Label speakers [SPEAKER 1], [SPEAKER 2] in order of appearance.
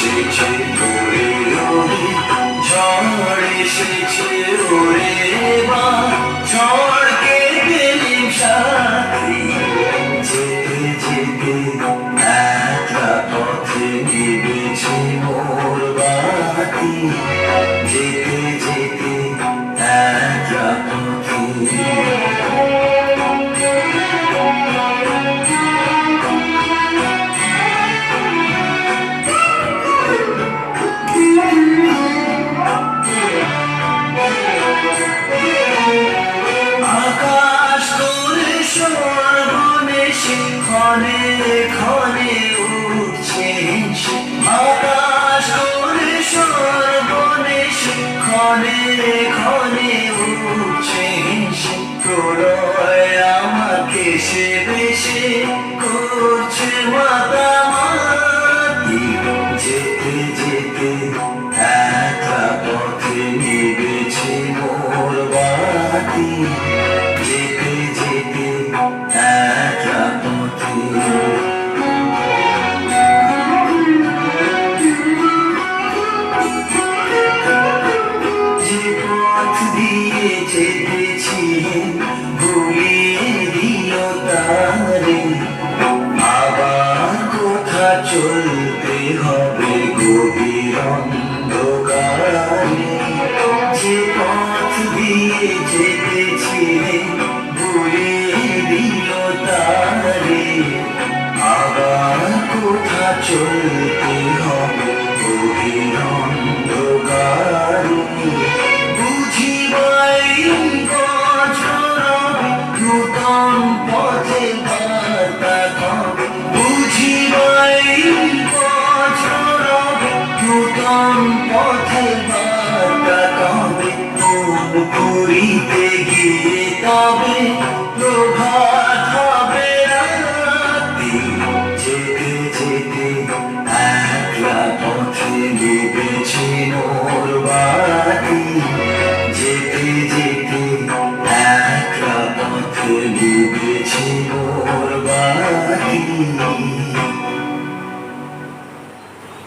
[SPEAKER 1] এসেছে ঘুরে ওরে ঝড় এসেছে ওরে বা ঝড়কে দিলি সাথী যেতে যেতে একলা পথে নিবেছে মোর বাতি যেতে যেতে একলা পথে ক্ষণে ক্ষণে উঠছে আকাশ করে সর্বনেশে ক্ষণে ক্ষণে উঠছে প্রলয় আমাকে সে বেশে করছে মাতামাতি যেতে যেতে একা পথে নিবেছে মোর বাতি যেতে যেতে একা যে পথ দিয়ে যেতেছি ভুলিয়ে দিও তারে আবার কোথা চলতে হবে গভীর অন্ধকারে